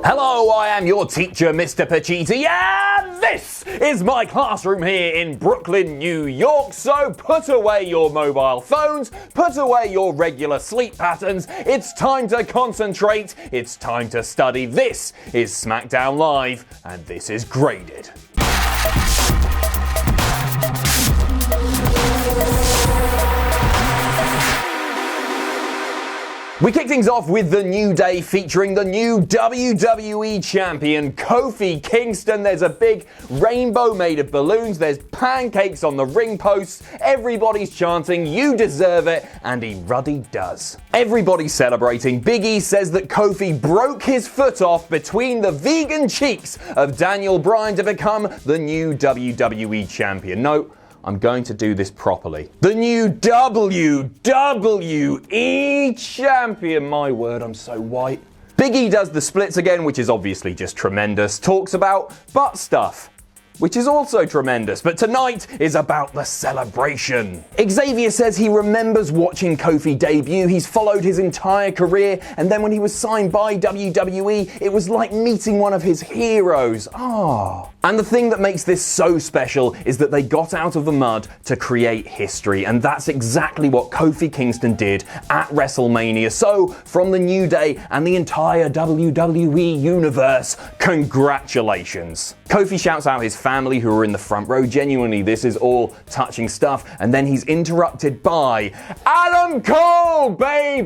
Hello, I am your teacher, Mr. Pacitti, and this is my classroom here in Brooklyn, New York. So put away your mobile phones, put away your regular sleep patterns. It's time to concentrate. It's time to study. This is SmackDown Live, and this is Graded. We kick things off with the New Day featuring the new WWE Champion, Kofi Kingston. There's a big rainbow made of balloons. There's pancakes on the ring posts. Everybody's chanting, "You deserve it," and he ruddy does. Everybody's celebrating. Big E says that Kofi broke his foot off between the vegan cheeks of Daniel Bryan to become the new WWE Champion. No, I'm going to do this properly. The new WWE Champion. My word, I'm so white. Big E does the splits again, which is obviously just tremendous. Talks about butt stuff, which is also tremendous. But tonight is about the celebration. Xavier says he remembers watching Kofi debut. He's followed his entire career, and then when he was signed by WWE, it was like meeting one of his heroes. And the thing that makes this so special is that they got out of the mud to create history, and that's exactly what Kofi Kingston did at WrestleMania. So, from the New Day and the entire WWE Universe, congratulations. Kofi shouts out his family who are in the front row. Genuinely, this is all touching stuff. And then he's interrupted by Adam Cole, baby!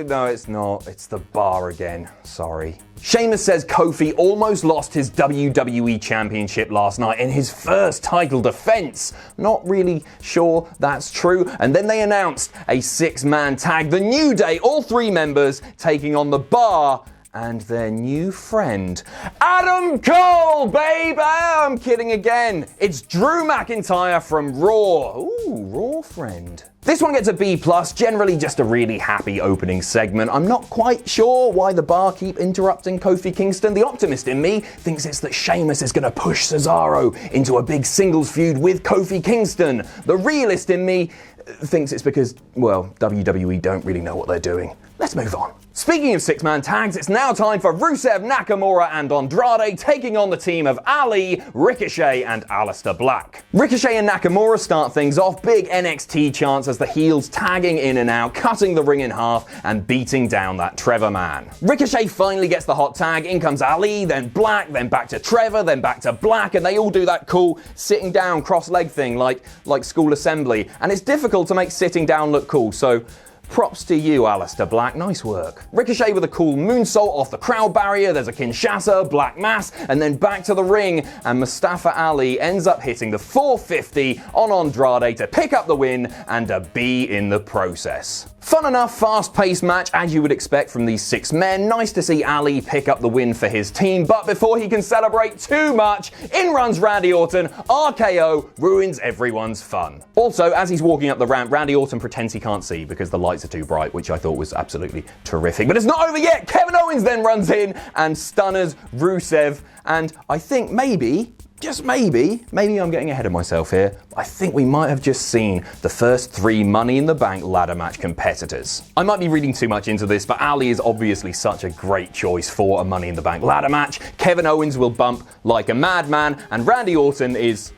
No, it's not. It's the Bar again. Sorry. Sheamus says Kofi almost lost his WWE Championship last night in his first title defense. Not really sure that's true. And then they announced a 6-man tag. The New Day, all 3 members, taking on the Bar and their new friend, Adam Cole, baby! I'm kidding again. It's Drew McIntyre from Raw. Ooh, Raw friend. This one gets a B+, generally just a really happy opening segment. I'm not quite sure why the Bar keep interrupting Kofi Kingston. The optimist in me thinks it's that Sheamus is going to push Cesaro into a big singles feud with Kofi Kingston. The realist in me thinks it's because, well, WWE don't really know what they're doing. Let's move on. Speaking of 6-man tags, it's now time for Rusev, Nakamura and Andrade taking on the team of Ali, Ricochet and Aleister Black. Ricochet and Nakamura start things off, big NXT chants as the heels tagging in and out, cutting the ring in half and beating down that Trevor man. Ricochet finally gets the hot tag, in comes Ali, then Black, then back to Trevor, then back to Black, and they all do that cool sitting down cross-leg thing like school assembly. And it's difficult to make sitting down look cool, so props to you, Aleister Black. Nice work. Ricochet with a cool moonsault off the crowd barrier. There's a Kinshasa, Black Mass, and then back to the ring. And Mustafa Ali ends up hitting the 450 on Andrade to pick up the win and a B in the process. Fun enough, fast-paced match as you would expect from these 6 men. Nice to see Ali pick up the win for his team, but before he can celebrate too much, in runs Randy Orton. RKO ruins everyone's fun. Also, as he's walking up the ramp, Randy Orton pretends he can't see because the lights are too bright, which I thought was absolutely terrific. But it's not over yet. Kevin Owens then runs in and stunners Rusev, and I think maybe, just maybe I'm getting ahead of myself here, but I think we might have just seen the first 3 Money in the Bank ladder match competitors. I might be reading too much into this, but Ali is obviously such a great choice for a Money in the Bank ladder match. Kevin Owens will bump like a madman, and Randy Orton is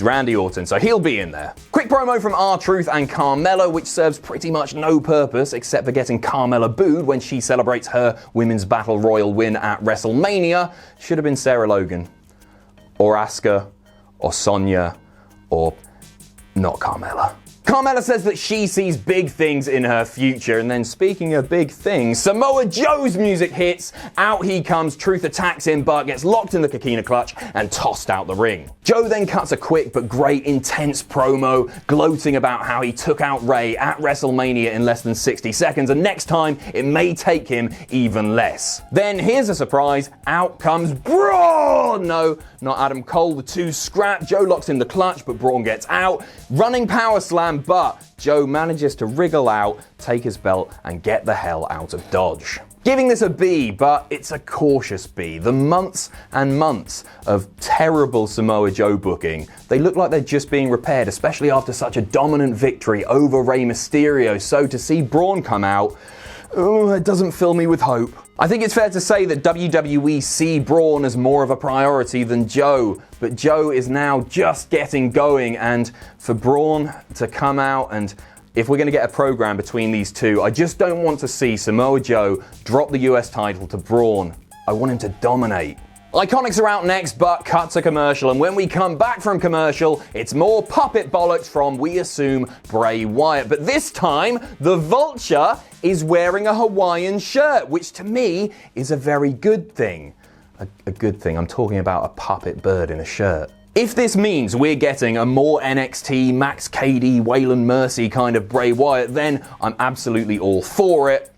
Randy Orton, so he'll be in there. Quick promo from R-Truth and Carmella, which serves pretty much no purpose except for getting Carmella booed when she celebrates her Women's Battle Royal win at WrestleMania. Should have been Sarah Logan, or Asuka, or Sonya, or not Carmella. Carmella says that she sees big things in her future, and then speaking of big things, Samoa Joe's music hits, out he comes, Truth attacks him, but gets locked in the Coquina clutch and tossed out the ring. Joe then cuts a quick but great intense promo, gloating about how he took out Ray at WrestleMania in less than 60 seconds, and next time it may take him even less. Then here's a surprise, out comes Braun! No, not Adam Cole, the 2 scrap. Joe locks in the clutch, but Braun gets out. Running power slam, but Joe manages to wriggle out, take his belt, and get the hell out of Dodge. Giving this a B, but it's a cautious B. The months and months of terrible Samoa Joe booking, they look like they're just being repaired, especially after such a dominant victory over Rey Mysterio. So to see Braun come out, it doesn't fill me with hope. I think it's fair to say that WWE see Braun as more of a priority than Joe, but Joe is now just getting going, and for Braun to come out, and if we're going to get a program between these two, I just don't want to see Samoa Joe drop the US title to Braun. I want him to dominate. IKonics are out next, but cut to commercial, and when we come back from commercial, it's more puppet bollocks from, we assume, Bray Wyatt. But this time, the Vulture is wearing a Hawaiian shirt, which to me is a very good thing. A good thing. I'm talking about a puppet bird in a shirt. If this means we're getting a more NXT, Max KD, Waylon Mercy kind of Bray Wyatt, then I'm absolutely all for it.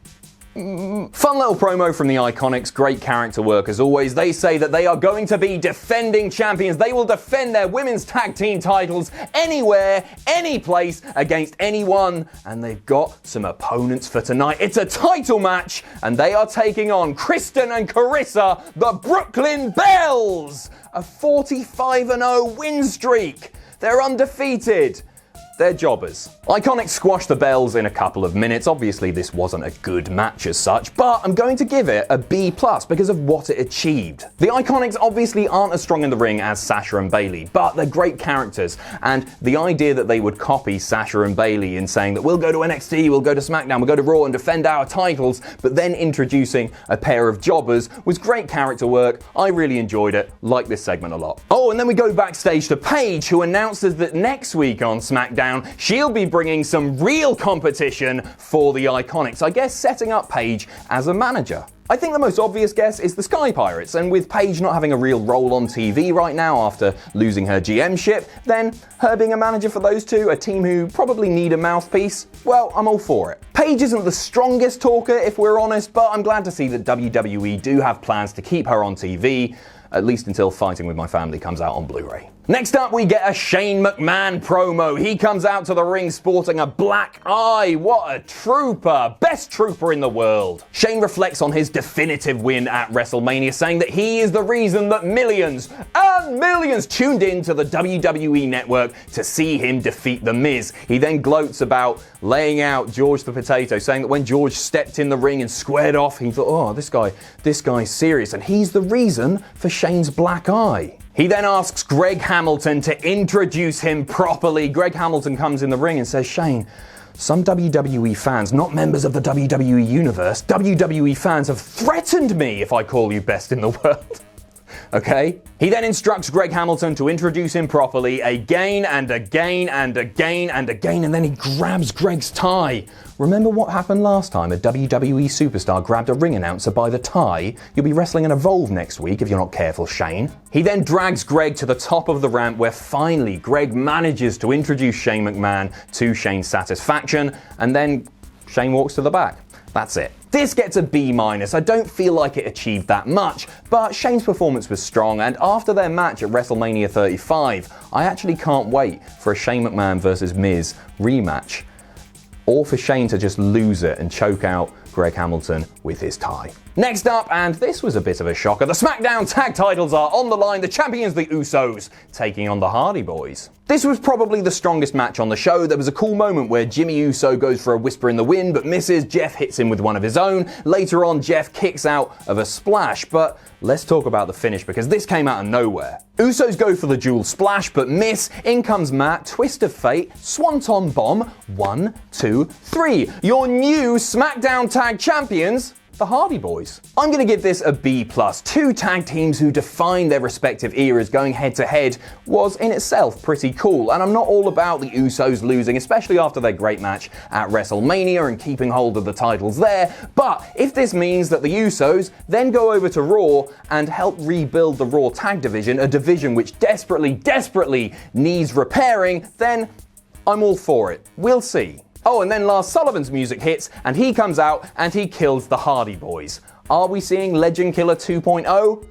Fun little promo from the IKonics, great character work as always. They say that they are going to be defending champions. They will defend their women's tag team titles anywhere, any place, against anyone. And they've got some opponents for tonight. It's a title match, and they are taking on Kristen and Carissa, the Brooklyn Bells. A 45-0 win streak. They're undefeated. They're jobbers. IKonics squashed the Bells in a couple of minutes. Obviously, this wasn't a good match as such, but I'm going to give it a B+ because of what it achieved. The IKonics obviously aren't as strong in the ring as Sasha and Bayley, but they're great characters, and the idea that they would copy Sasha and Bayley in saying that we'll go to NXT, we'll go to SmackDown, we'll go to Raw and defend our titles, but then introducing a pair of jobbers was great character work. I really enjoyed it, liked this segment a lot. Oh, and then we go backstage to Paige, who announces that next week on SmackDown, she'll be bringing some real competition for the IKonics. I guess setting up Paige as a manager. I think the most obvious guess is the Sky Pirates, and with Paige not having a real role on TV right now after losing her GM-ship, then her being a manager for those two, a team who probably need a mouthpiece, well, I'm all for it. Paige isn't the strongest talker, if we're honest, but I'm glad to see that WWE do have plans to keep her on TV, at least until Fighting With My Family comes out on Blu-ray. Next up, we get a Shane McMahon promo. He comes out to the ring sporting a black eye. What a trooper. Best trooper in the world. Shane reflects on his definitive win at WrestleMania, saying that he is the reason that millions and millions tuned in to the WWE Network to see him defeat The Miz. He then gloats about laying out George the Potato, saying that when George stepped in the ring and squared off, he thought, oh, this guy's serious, and he's the reason for Shane's black eye. He then asks Greg Hamilton to introduce him properly. Greg Hamilton comes in the ring and says, Shane, some WWE fans, not members of the WWE Universe, WWE fans have threatened me if I call you best in the world. Okay? He then instructs Greg Hamilton to introduce him properly again and again and again and again, and then he grabs Greg's tie. Remember what happened last time? A WWE superstar grabbed a ring announcer by the tie? You'll be wrestling in Evolve next week if you're not careful, Shane. He then drags Greg to the top of the ramp, where finally Greg manages to introduce Shane McMahon to Shane's satisfaction, and then Shane walks to the back. That's it. This gets a B-. I don't feel like it achieved that much, but Shane's performance was strong, and after their match at WrestleMania 35, I actually can't wait for a Shane McMahon versus Miz rematch, or for Shane to just lose it and choke out Greg Hamilton with his tie. Next up, and this was a bit of a shocker, the SmackDown Tag Titles are on the line. The champions, the Usos, taking on the Hardy Boyz. This was probably the strongest match on the show. There was a cool moment where Jimmy Uso goes for a whisper in the wind, but misses. Jeff hits him with one of his own. Later on, Jeff kicks out of a splash, but let's talk about the finish because this came out of nowhere. Usos go for the dual splash, but miss. In comes Matt, twist of fate, swanton bomb, 1, 2, 3. Your new SmackDown Tag Champions, the Hardy Boyz. I'm going to give this a B+. Two tag teams who defined their respective eras going head to head was in itself pretty cool, and I'm not all about the Usos losing, especially after their great match at WrestleMania and keeping hold of the titles there, but if this means that the Usos then go over to Raw and help rebuild the Raw tag division, a division which desperately needs repairing, then I'm all for it. We'll see. Oh, and then Lars Sullivan's music hits, and he comes out and he kills the Hardy Boyz. Are we seeing Legend Killer 2.0?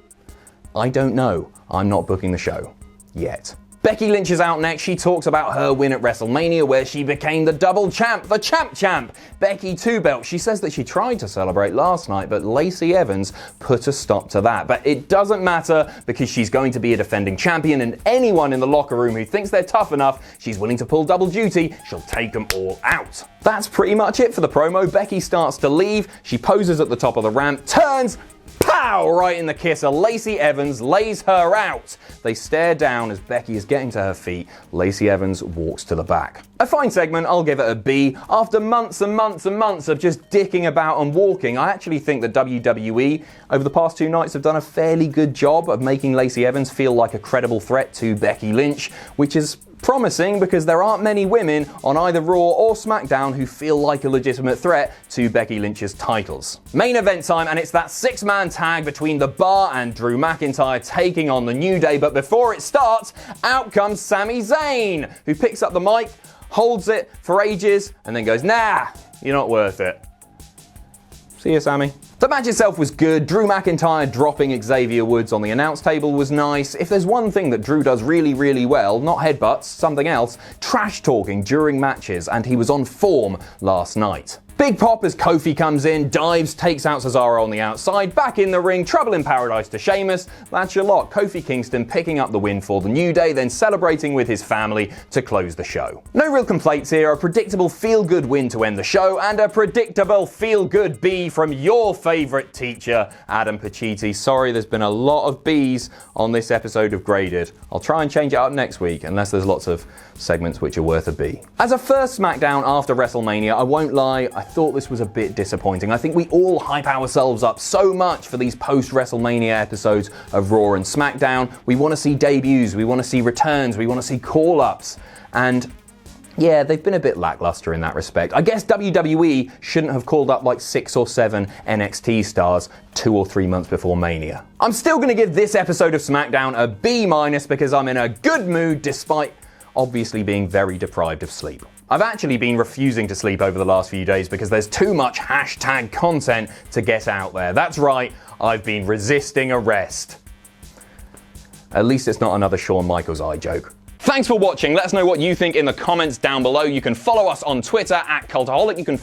I don't know. I'm not booking the show. Yet. Becky Lynch is out next. She talks about her win at WrestleMania where she became the double champ, the champ. Becky 2 belts. She says that she tried to celebrate last night, but Lacey Evans put a stop to that. But it doesn't matter because she's going to be a defending champion, and anyone in the locker room who thinks they're tough enough, she's willing to pull double duty, she'll take them all out. That's pretty much it for the promo. Becky starts to leave. She poses at the top of the ramp, turns, pow! Right in the kisser. Lacey Evans lays her out. They stare down as Becky is getting to her feet. Lacey Evans walks to the back. A fine segment, I'll give it a B. After months and months and months of just dicking about and walking, I actually think that WWE over the past 2 nights have done a fairly good job of making Lacey Evans feel like a credible threat to Becky Lynch, which is promising because there aren't many women on either Raw or SmackDown who feel like a legitimate threat to Becky Lynch's titles. Main event time, and it's that 6-man tag between The Bar and Drew McIntyre taking on the New Day, but before it starts, out comes Sami Zayn, who picks up the mic, holds it for ages, and then goes, nah, you're not worth it. See ya, Sami. The match itself was good. Drew McIntyre dropping Xavier Woods on the announce table was nice. If there's one thing that Drew does really, really well, not headbutts, something else, trash talking during matches, and he was on form last night. Big pop as Kofi comes in, dives, takes out Cesaro on the outside, back in the ring, trouble in paradise to Sheamus. That's your lot. Kofi Kingston picking up the win for the New Day, then celebrating with his family to close the show. No real complaints here, a predictable feel-good win to end the show, and a predictable feel-good B from your favourite teacher, Adam Pacitti. Sorry, there's been a lot of Bs on this episode of Graded. I'll try and change it up next week, unless there's lots of segments which are worth a B. As a first SmackDown after WrestleMania, I won't lie, I thought this was a bit disappointing. I think we all hype ourselves up so much for these post-WrestleMania episodes of Raw and SmackDown. We want to see debuts, we want to see returns, we want to see call-ups, and yeah, they've been a bit lackluster in that respect. I guess WWE shouldn't have called up like 6 or 7 NXT stars 2 or 3 months before Mania. I'm still going to give this episode of SmackDown a B- because I'm in a good mood despite obviously being very deprived of sleep. I've actually been refusing to sleep over the last few days because there's too much hashtag content to get out there. That's right, I've been resisting arrest. At least it's not another Shawn Michaels eye joke. Thanks for watching. Let us know what you think in the comments down below. You can follow us on Twitter @Cultaholic. You can